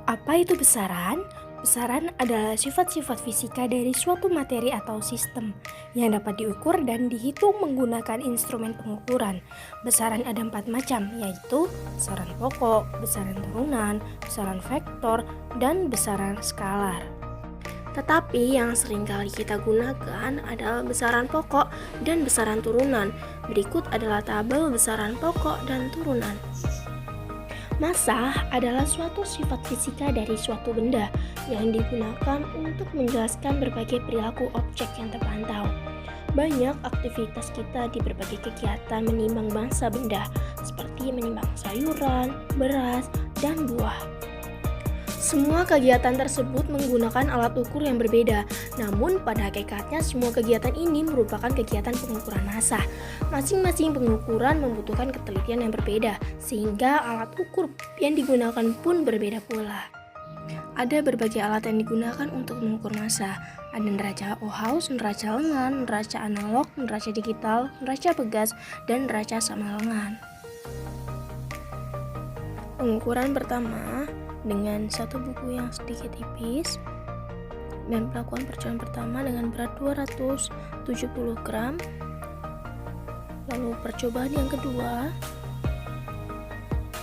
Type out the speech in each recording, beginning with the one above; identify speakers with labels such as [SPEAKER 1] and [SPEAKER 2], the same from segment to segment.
[SPEAKER 1] Apa itu besaran? Besaran adalah sifat-sifat fisika dari suatu materi atau sistem yang dapat diukur dan dihitung menggunakan instrumen pengukuran. Besaran ada 4 macam, yaitu besaran pokok, besaran turunan, besaran vektor, dan besaran skalar. Tetapi yang sering kali kita gunakan adalah besaran pokok dan besaran turunan. Berikut adalah tabel besaran pokok dan turunan. Massa adalah suatu sifat fisika dari suatu benda yang digunakan untuk menjelaskan berbagai perilaku objek yang terpantau. Banyak aktivitas kita di berbagai kegiatan menimbang massa benda, seperti menimbang sayuran, beras, dan buah. Semua kegiatan tersebut menggunakan alat ukur yang berbeda, namun pada hakikatnya semua kegiatan ini merupakan kegiatan pengukuran massa. Masing-masing pengukuran membutuhkan ketelitian yang berbeda, sehingga alat ukur yang digunakan pun berbeda pula. Ada berbagai alat yang digunakan untuk mengukur massa. Ada neraca Ohaus, neraca lengan, neraca analog, neraca digital, neraca pegas, dan neraca sama lengan. Pengukuran pertama dengan satu buku yang sedikit tipis dan pelakuan percobaan pertama dengan berat 270 gram. Lalu percobaan yang kedua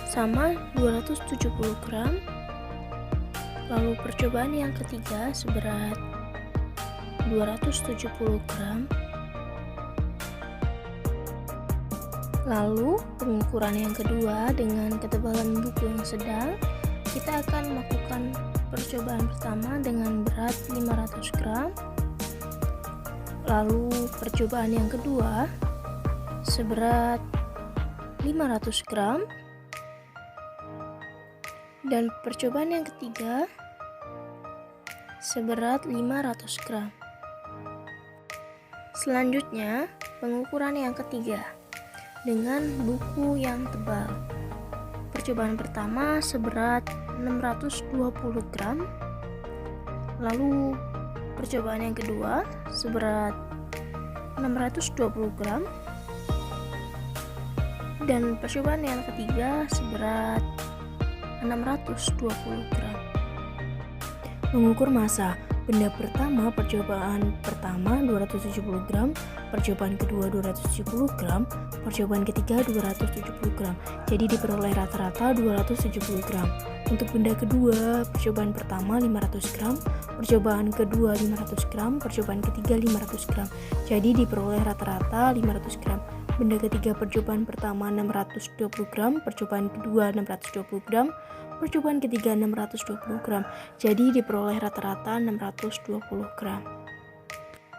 [SPEAKER 1] sama 270 gram. Lalu percobaan yang ketiga seberat 270 gram. Lalu pengukuran yang kedua dengan ketebalan buku yang sedang, kita akan melakukan percobaan pertama dengan berat 500 gram. Lalu percobaan yang kedua seberat 500 gram. Dan percobaan yang ketiga seberat 500 gram. Selanjutnya, pengukuran yang ketiga dengan buku yang tebal. Percobaan pertama seberat 620 gram. Lalu percobaan yang kedua seberat 620 gram. Dan percobaan yang ketiga seberat 620 gram. Mengukur massa. Benda pertama, percobaan pertama 270 gram, percobaan kedua 270 gram, percobaan ketiga 270 gram. Jadi diperoleh rata-rata 270 gram. Untuk benda kedua, percobaan pertama 500 gram, percobaan kedua 500 gram, percobaan ketiga 500 gram. Jadi diperoleh rata-rata 500 gram. Benda ketiga, percobaan pertama 620 gram, percobaan kedua 620 gram, percobaan ketiga 620 gram. Jadi diperoleh rata-rata 620 gram.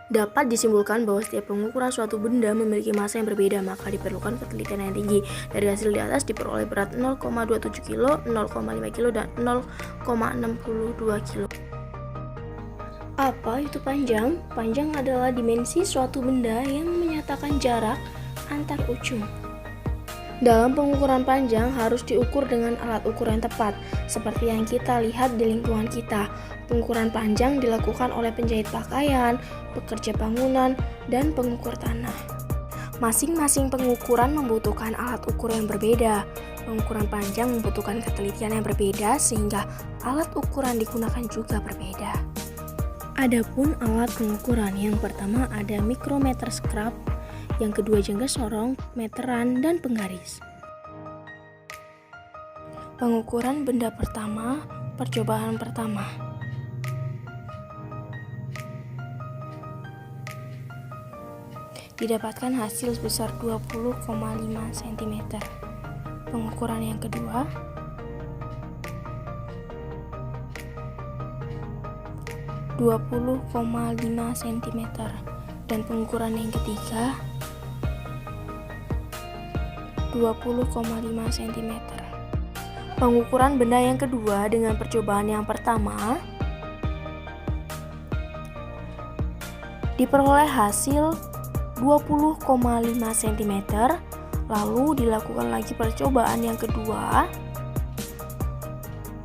[SPEAKER 1] Dapat disimpulkan bahwa setiap pengukuran suatu benda memiliki massa yang berbeda, maka diperlukan ketelitian yang tinggi. Dari hasil di atas diperoleh berat 0,27 kg, 0,5 kg, dan 0,62 kg. Apa itu panjang? Panjang adalah dimensi suatu benda yang menyatakan jarak antar ujung. Dalam pengukuran panjang harus diukur dengan alat ukur yang tepat, seperti yang kita lihat di lingkungan kita. Pengukuran panjang dilakukan oleh penjahit pakaian, pekerja bangunan, dan pengukur tanah. Masing-masing pengukuran membutuhkan alat ukur yang berbeda. Pengukuran panjang membutuhkan ketelitian yang berbeda, sehingga alat ukuran digunakan juga berbeda. Adapun alat pengukuran, yang pertama ada mikrometer scrap, yang kedua jangka sorong, meteran, dan penggaris. Pengukuran benda pertama, percobaan pertama. Didapatkan hasil sebesar 20,5 cm. Pengukuran yang kedua, (20,5 cm), dan pengukuran yang ketiga 20,5 cm. Pengukuran benda yang kedua dengan percobaan yang pertama diperoleh hasil 20,5 cm. Lalu dilakukan lagi percobaan yang kedua,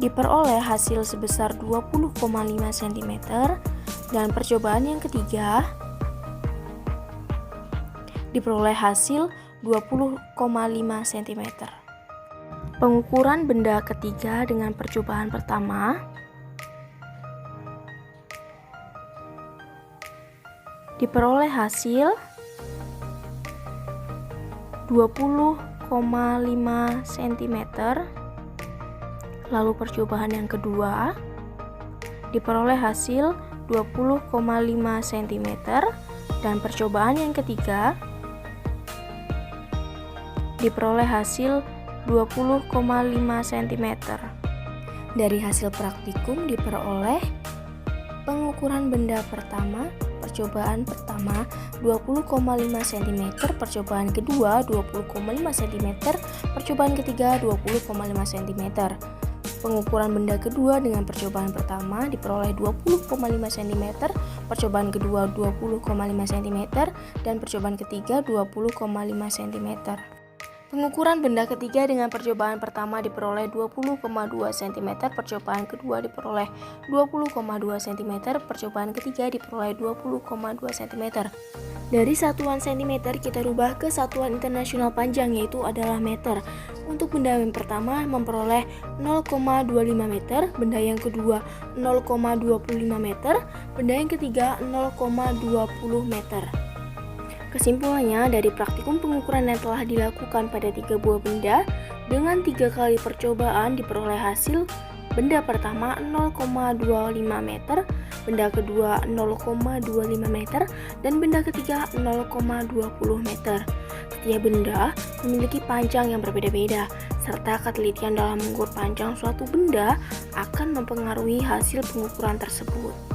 [SPEAKER 1] diperoleh hasil sebesar 20,5 cm, dan percobaan yang ketiga diperoleh hasil 20,5 cm. Pengukuran benda ketiga dengan percobaan pertama. Diperoleh hasil 20,5 cm. Lalu percobaan yang kedua diperoleh hasil 20,5 cm, dan percobaan yang ketiga diperoleh hasil 20,5 cm. Dari hasil praktikum diperoleh pengukuran benda pertama, percobaan pertama 20,5 cm, percobaan kedua 20,5 cm, percobaan ketiga 20,5 cm. Pengukuran benda kedua dengan percobaan pertama diperoleh 20,5 cm, percobaan kedua 20,5 cm, dan percobaan ketiga 20,5 cm. Pengukuran benda ketiga dengan percobaan pertama diperoleh 20,2 cm, percobaan kedua diperoleh 20,2 cm, percobaan ketiga diperoleh 20,2 cm. Dari satuan cm kita rubah ke satuan internasional panjang, yaitu adalah meter. Untuk benda yang pertama memperoleh 0,25 meter, benda yang kedua 0,25 meter, benda yang ketiga 0,20 meter. Kesimpulannya, dari praktikum pengukuran yang telah dilakukan pada 3 buah benda dengan 3 kali percobaan diperoleh hasil benda pertama 0,25 meter, benda kedua 0,25 meter, dan benda ketiga 0,20 meter. Setiap benda memiliki panjang yang berbeda-beda, serta ketelitian dalam mengukur panjang suatu benda akan mempengaruhi hasil pengukuran tersebut.